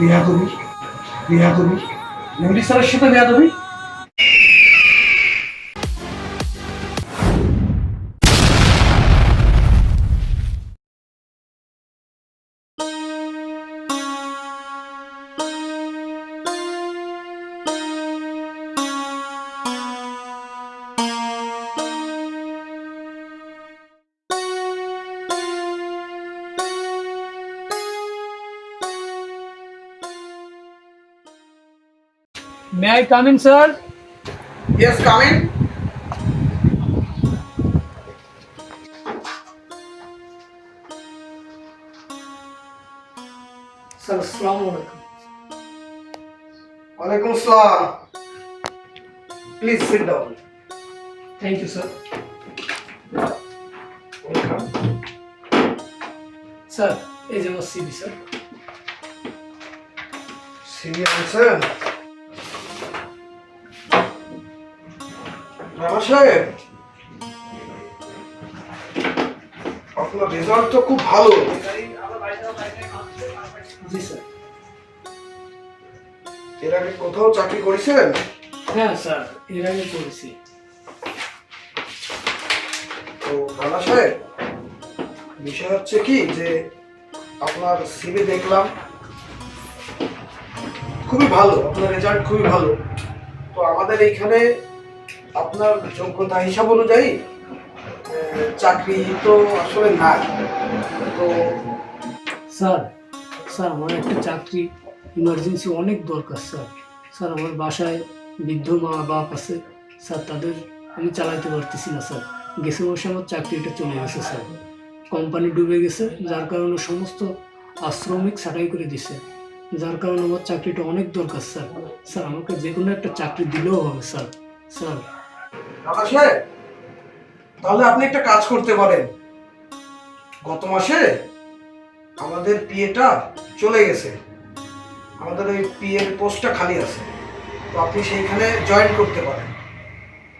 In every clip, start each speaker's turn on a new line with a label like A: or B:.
A: বেয়াদবি, বেয়াদবি, এমডি স্যারের সাথে বেয়াদবি।
B: May I come in, sir?
A: Yes, come in.
B: Sir, Assalamu alaikum.
A: ওয়ালাইকুম আসসালাম। Please sit down.
B: Thank you, sir.
A: Welcome.
B: Sir, এই যে আমার CV, sir.
A: সিনিয়র আছেন রানা সাহেব? আপনার রেজাল্ট তো খুব ভালো।
B: জি, sir.
A: এর আগে কোথাও চাকরি করেছেন?
B: হ্যাঁ, স্যার, এর আগে করেছি।
A: তো রানা সাহেব, বিষয় হচ্ছে কি যে আপনার সিভি দেখলাম, খুবই ভালো, আপনার রেজাল্ট খুবই ভালো। তো আমাদের এইখানে আপনার যোগ্যতা হিসাব অনুযায়ী চাকরি তো আসলে নাই। তো
B: স্যার, স্যার আমার একটা চাকরি ইমার্জেন্সি অনেক দরকার, স্যার। স্যার আমার বাসায় বৃদ্ধ মা বাপ আছে, স্যার তাদের আমি চালাইতে পারতেছি না, স্যার। গেছে বসে আমার চাকরিটা চলে গেছে, স্যার। কোম্পানি ডুবে গেছে, যার কারণে সমস্ত শ্রমিক ছাঁটাই করে দিছে, যার কারণে আমার চাকরিটা অনেক দরকার, স্যার। স্যার আমাকে যে কোনো একটা চাকরি দিলেও হবে, স্যার। স্যার,
A: রানা সাহেব, তাহলে আপনি একটা কাজ করতে পারেন। গত মাসে আমাদের পিএটা চলে গেছে, আমাদের ওই পিএর পোস্টটা খালি আছে। তো আপনি সেইখানে জয়েন করতে পারেন।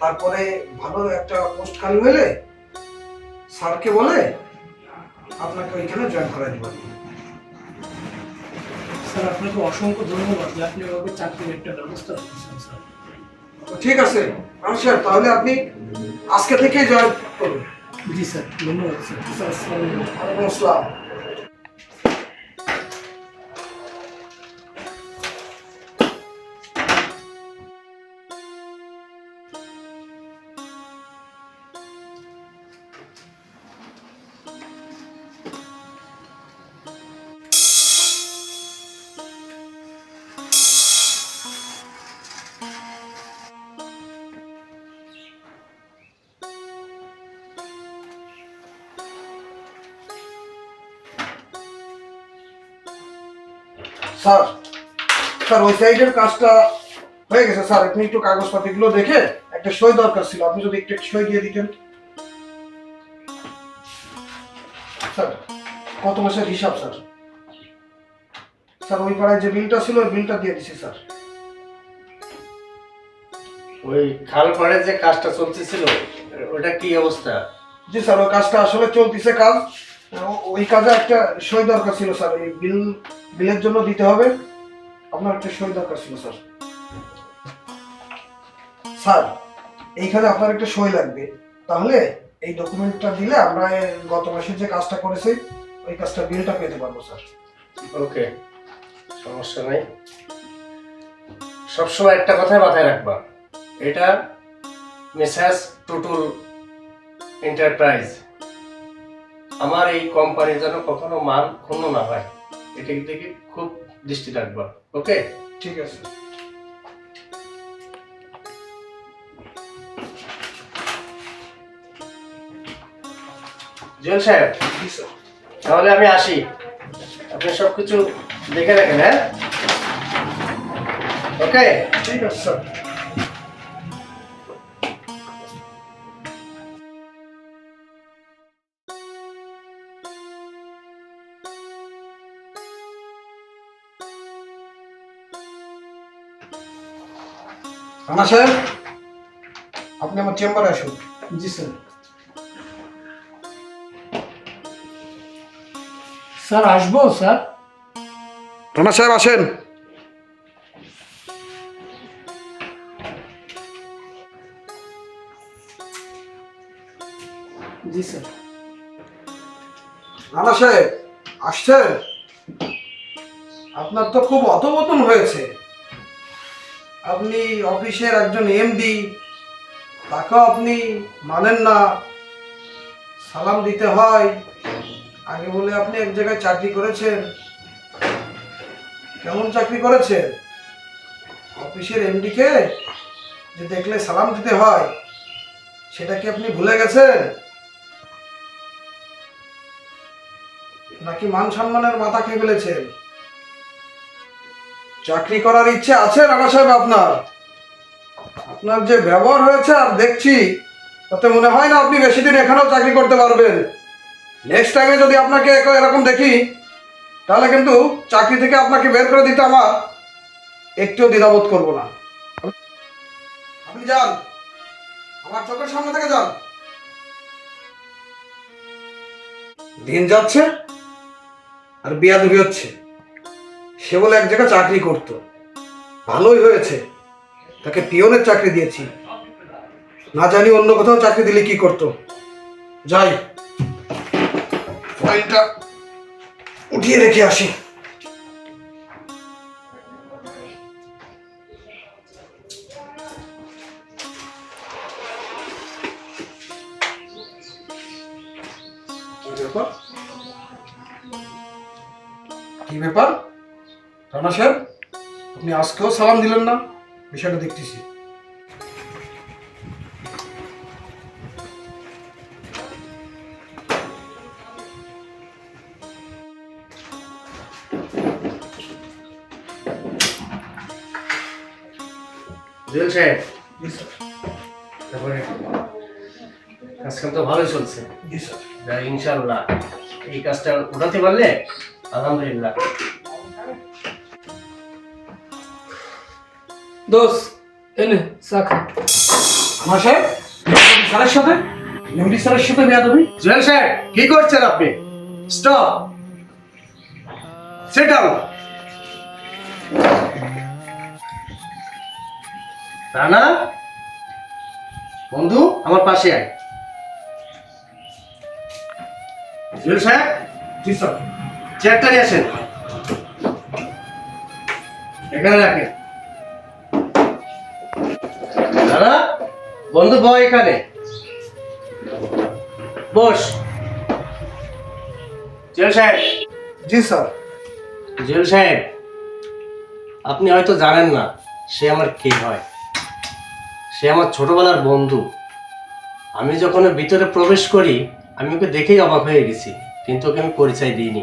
A: তারপরে ভালো একটা পোস্ট খালি হলে স্যারকে বলে আপনাকে ওইখানে জয়েন করা দিবেন।
B: স্যার আপনাকে অসংখ্য ধন্যবাদ যে আপনি আমাকে চাকরির একটা ব্যবস্থা করছেন, স্যার।
A: তো ঠিক আছে রানা সাহেব, তাহলে আপনি আজকে থেকে জয়েন করুন।
B: জি স্যার, ধন্যবাদ স্যার। স্যার, আসসালামু আলাইকুম।
A: ওয়ালাইকুম আসসালাম। স্যার, স্যার ওই সাইডের কাজটা হয়ে গেছে স্যার। আপনি একটু কাগজপাতিগুলো দেখে একটা সই দরকার ছিল, আপনি যদি একটু সই দিয়ে দিতেন। স্যার কত মাসের হিসাব স্যার? স্যার ওই পাড়ায় যে বিলটা ছিল ওই বিলটা দিয়ে দিছি স্যার।
C: ওই খাল পাড়ে যে কাজটা চলতেছিল ওটা কি অবস্থা?
A: জি স্যার, ওই কাজটা আসলে চলতেছে কাজ। ওই কাজে একটা সই দরকার ছিল স্যার, এই বিলের জন্য দিতে হবে, আপনার একটা সই দরকার ছিল স্যার। স্যার এইখানে আপনার একটা সই লাগবে, তাহলে এই ডকুমেন্টটা দিলে আমরা গত মাসে যে কাজটা করেছি ওই কাজটা বিলটা পেতে পারবো স্যার।
C: ওকে, সমস্যা নাই। সবসময় একটা কথাই মাথায় রাখবা, এটা মেসার্স টুটুল এন্টারপ্রাইজ। আমার এই কোম্পানির যেন কখনো মান ক্ষুণ্ণ না হয়, এটা দিকে খুব দৃষ্টি রাখবা। ওকে,
A: ঠিক আছে।
C: জুয়েল সাহেব,
A: জি স্যার।
C: তাহলে আমি আসি, আপনি সবকিছু দেখে রাখেন। হ্যাঁ, ওকে।
A: ঠিক আছে স্যার। রানা সাহেব, আপনি আমার চেম্বারে আসুন।
B: জি স্যার। স্যার আসবো স্যার?
A: রানা সাহেব আসেন।
B: জি স্যার।
A: রানা সাহেব আসছেন? আপনার তো খুব অধপতন হয়েছে। আপনি অফিসের একজন এমডি, তাকেও আপনি মানেন না, সালাম দিতে হয়। আগে বলে আপনি এক জায়গায় চাকরি করেছেন। কেমন চাকরি করেছেন? অফিসের এমডিকে যে দেখলে সালাম দিতে হয়, সেটা কি আপনি ভুলে গেছেন? নাকি মান সম্মানের মাথা খেয়ে ফেলেছেন? চাকরি করার ইচ্ছে আছে রানা সাহেব আপনার? আপনার যে ব্যবহার হয়েছে আর দেখছি, তাতে মনে হয় না আপনি বেশি দিন এখানেও চাকরি করতে পারবেন। নেক্সট টাইমে যদি আপনাকে এরকম দেখি, তাহলে কিন্তু চাকরি থেকে আপনাকে বের করে দিতে আমার একটুও দ্বিধাবোধ করব না। আপনি যান, আমার চোখের সামনে থেকে যান। দিন যাচ্ছে আর বিয়াদবি হচ্ছে। সে বলে এক জায়গায় চাকরি করত, ভালোই হয়েছে, তাকে পিয়নের চাকরি দিয়েছি। না জানি অন্য কোথাও চাকরি দিলে কি করতো। যাই, ফাইলটা উঠিয়ে রেখে আসি। কি ব্যাপার রানা সাহেব, আপনি আজকেও সালাম দিলেন না? বিষয়টা দেখতেছি।
C: জুয়েল সাহেব,
A: জি স্যার।
C: তারপরে কাজকাম তো ভালোই চলছে।
A: জি স্যার।
C: যা ইনশাল্লাহ এই কাজটা উঠাতে পারলে আলহামদুলিল্লাহ।
B: দোষ এনে চা খা।
A: রানা সাহেব, স্যারের সাথে, এমডি স্যারের সাথে বেয়াদবি?
C: জুয়েল সাহেব, কি করছেন আপনি? Stop, sit down. রানা বন্ধু, আমার পাশে আয়। জুয়েল সাহেব,
A: জি স্যার।
C: চেয়ারটা নিয়ে আসেন, এখানে রাখেন। রানা বন্ধু, বয় এখানে, বস। জুয়েল সাহেব,
A: জি স্যার।
C: জুয়েল সাহেব, আপনি হয়তো জানেন না সে আমার কে হয়। সে আমার ছোটবেলার বন্ধু। আমি যখন ওর ভিতরে প্রবেশ করি, আমি ওকে দেখেই অবাক হয়ে গেছি, কিন্তু ওকে আমি পরিচয় দিইনি।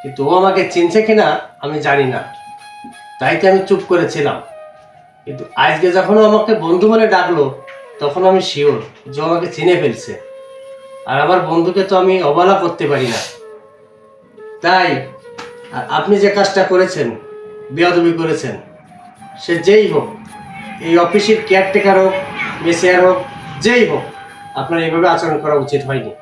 C: কিন্তু ও আমাকে চিনছে কিনা আমি জানি না, তাই তো আমি চুপ করেছিলাম। কিন্তু আজকে যখন ও আমাকে বন্ধু বলে ডাকলো, তখন আমি শিওর যে ও আমাকে চিনে ফেলছে। আর আমার বন্ধুকে তো আমি অবহেলা করতে পারি না। তাই আপনি যে কাজটা করেছেন, বেয়াদবি করেছেন, সে যেই হোক, এই অফিসের কেয়ারটেকার হোক, মেসিয়ার হোক, যেই হোক, আপনার এইভাবে আচরণ করা উচিত হয়নি।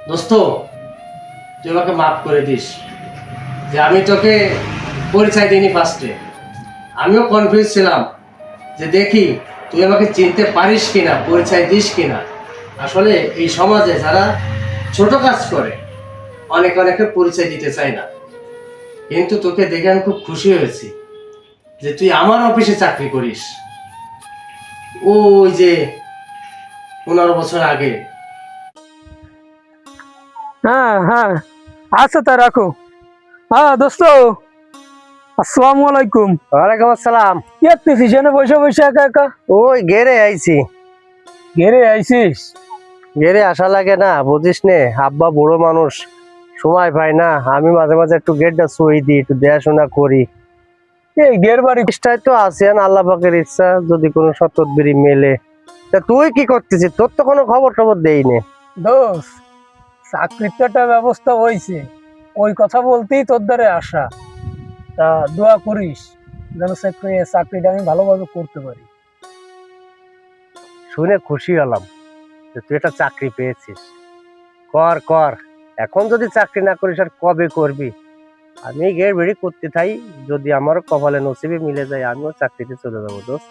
C: দোস্ত, তুই আমাকে মাফ করে দিস যে আমি তোকে পরিচয় দিইনি ফার্স্টে। আমিও কনফিউজ ছিলাম যে দেখি তুই আমাকে চিনতে পারিস কিনা, পরিচয় দিস কিনা। আসলে এই সমাজে যারা ছোট কাজ করে, অনেকের পরিচয় দিতে চায় না। কিন্তু তোকে দেখে আমি খুব খুশি হয়েছি যে তুই আমার অফিসে চাকরি করিস। ওই যে 15 বছর আগে।
B: হ্যাঁ হ্যাঁ, আচ্ছা তা রাখো। হ্যাঁ দোস্ত, আসসালামু আলাইকুম।
C: ওয়ালাইকুম আসসালাম।
B: কি করতেছিস এনে বসে বসে একা একা?
C: ওই গেরে আইছি।
B: ঘেরে আইছিস?
C: গেরে আসা লাগে না, বুঝিস নে, আব্বা বড় মানুষ, সময় পায় না। আমি মাঝে মাঝে একটু গেটটা সই দিই, একটু দেখাশোনা করি।
B: এই ঘের বাড়ি
C: চেষ্টায় তো আছেন, আল্লাহ পাকের ইচ্ছা যদি কোনো সততবিরি মেলে। তা তুই কি করতেছিস? তোর তো কোনো খবর টবর দেই নে।
B: দোষ, চাকরির তো একটা ব্যবস্থা হয়েছে, ওই কথা বলতেই তোর দ্বারে আসা। তা দোয়া করিস যেন চাকরিটা আমি ভালোভাবে করতে পারি।
C: শুনে খুশি হলাম যে তুই একটা চাকরি পেয়েছিস। কর কর, এখন যদি চাকরি না করিস আর কবে করবি?
D: আমি গেট বেড়ি করতে থাই, যদি আমার কপালে নসিবে মিলে যায় আমিও চাকরিতে চলে যাবো দোস্ত।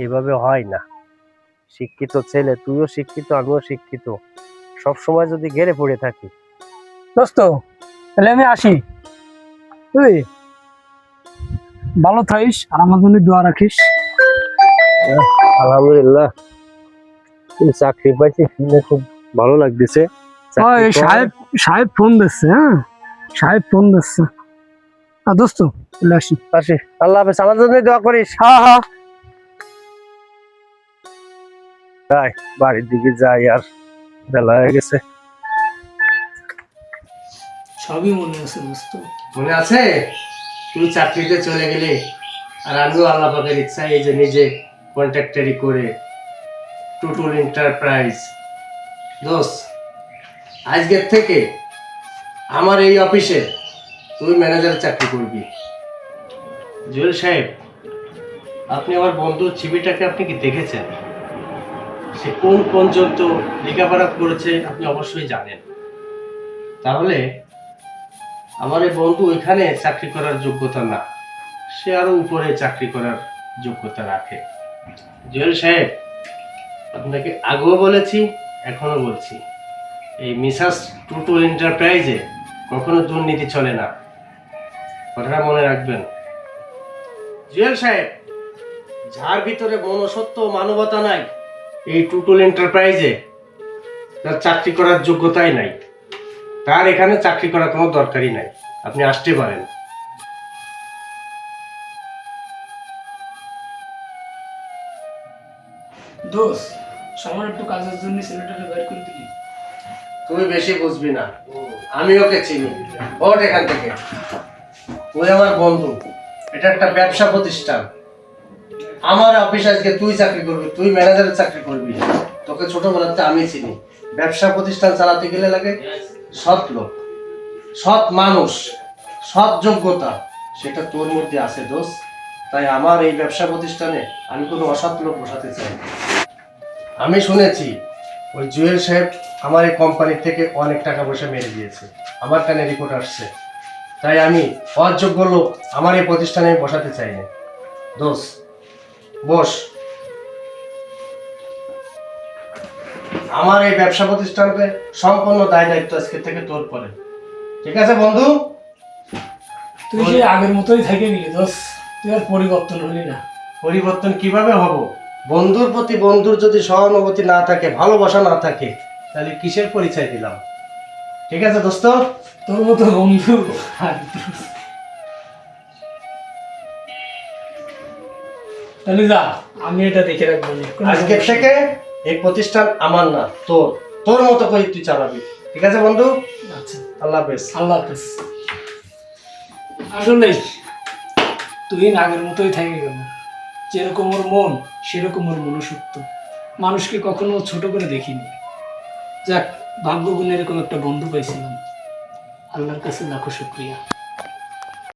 D: এভাবে হয় না। শিক্ষিত ছেলে, তুইও শিক্ষিত আমিও শিক্ষিত, সব সময় যদি গেড়ে পড়ে থাকি।
B: দোস্ত তাহলে আমি আসি, তুই ভালো থাকিস আর আমার জন্য দোয়া রাখিস।
D: আলহামদুলিল্লাহ, তুই চাকরি পাইছিস শুনে খুব ভালো লাগতেছে। চাকরি কর।
B: সাহেব সাহেব ফোন দিচ্ছে, হ্যাঁ সাহেব ফোন দিচ্ছে। দোস্ত চলে আসি।
D: আসি, আল্লাহ হাফেজ, আমার জন্য দোয়া করিস।
B: হ্যাঁ হ্যাঁ।
D: যাই, বাড়ির দিকে যাই, আর বেলা হয়ে গেছে।
B: সবই মনে আছে দোস্ত।
C: মনে আছে তুই চাকরিতে চলে গেলে, আর আমিও আল্লাহ পাকের ইচ্ছা এই যে নিজে কন্ট্রাক্টারি করে টুটুল এন্টারপ্রাইজ। দোস্ত, আজকের থেকে আমার এই অফিসে তুই ম্যানেজারের চাকরি করবি। জুয়েল সাহেব, আপনি আমার বন্ধুর ছবিটাকে আপনি কি দেখেছেন? সে কোন পর্যন্ত লেখাপড়া করেছে আপনি অবশ্যই জানেন। তাহলে আমার এই বন্ধু এখানে চাকরি করার যোগ্যতা না, সে আরো উপরে চাকরি করার যোগ্যতা রাখে। জুয়েল সাহেব, আপনাকে আগেও বলেছি, এখনো বলছি, এই মিসাস টুটুল এন্টারপ্রাইজে কখনো দুর্নীতি চলে না, কথাটা মনে রাখবেন। জুয়েল সাহেব, যার ভিতরে মনুষ্যত্ব ও মানবতা নাই, এই টুটুল এন্টারপ্রাইজে তার চাকরি করার যোগ্যতাই নাই, তার এখানে চাকরি করার কোনো দরকারই নাই। আপনি আসতে পারেন।
B: দোস্ত আমার একটু কাজের জন্য ছেলেটাকে বের করে দিলি।
C: তুই বেশি বুঝবি না, আমি ওকে চিনি। ওঠ এখান থেকে, ওই আমার বন্ধু, এটা একটা ব্যবসা প্রতিষ্ঠান। আমার অফিস আজকে তুই চাকরি করবি, তুই ম্যানেজারের চাকরি করবি। তোকে ছোটবেলাতে আমি চিনি। ব্যবসা প্রতিষ্ঠান চালাতে গেলে লাগে সৎ লোক, সৎ মানুষ, সৎ যোগ্যতা, সেটা তোর মধ্যে আছে দোস্ত। তাই আমার এই ব্যবসা প্রতিষ্ঠানে আমি কোনো অসৎ লোক বসাতে চাই না। আমি শুনেছি ওই জুয়েল সাহেব আমার এই কোম্পানি থেকে অনেক টাকা পয়সা মেরে দিয়েছে, আমার কানে রিপোর্ট আসছে। তাই আমি অযোগ্য লোক আমার এই প্রতিষ্ঠানে আমি বসাতে চাই না। দোস্ত বস, আমার এই ব্যবসা প্রতিষ্ঠানকে সম্পূর্ণ দায় দায়িত্ব আজকে থেকে তোর পরে। ঠিক আছে বন্ধু?
B: তুই যে আগের মতোই থেকে গেলি দোস্ত, তুই আর পরিবর্তন হলি না।
C: পরিবর্তন কিভাবে হব? বন্ধুর প্রতি বন্ধুর যদি সহানুভূতি না থাকে, ভালোবাসা না থাকে, তাহলে কিসের পরিচয় দিলাম? ঠিক আছে দোস্ত?
B: তোর মতো বন্ধু তাহলে যা, আমি এটা দেখে রাখবো না।
C: আজকের থেকে এই প্রতিষ্ঠান আমার না, তোর। তোর মতো করে তুই চালাবি। ঠিক আছে বন্ধু?
B: আচ্ছা,
C: আল্লাহ হাফেজ।
B: আল্লাহ হাফেজ। আসলে তুই আগের মতোই থেকে গেল, যেরকম ওর মন সেরকম ওর মনুষ্যত্ব, মানুষকে কখনো ছোট করে দেখিনি। যাক, ভাগ্যগুণ এরকম একটা বন্ধু পাইছিলাম, আল্লাহর কাছে লাখো শুকরিয়া।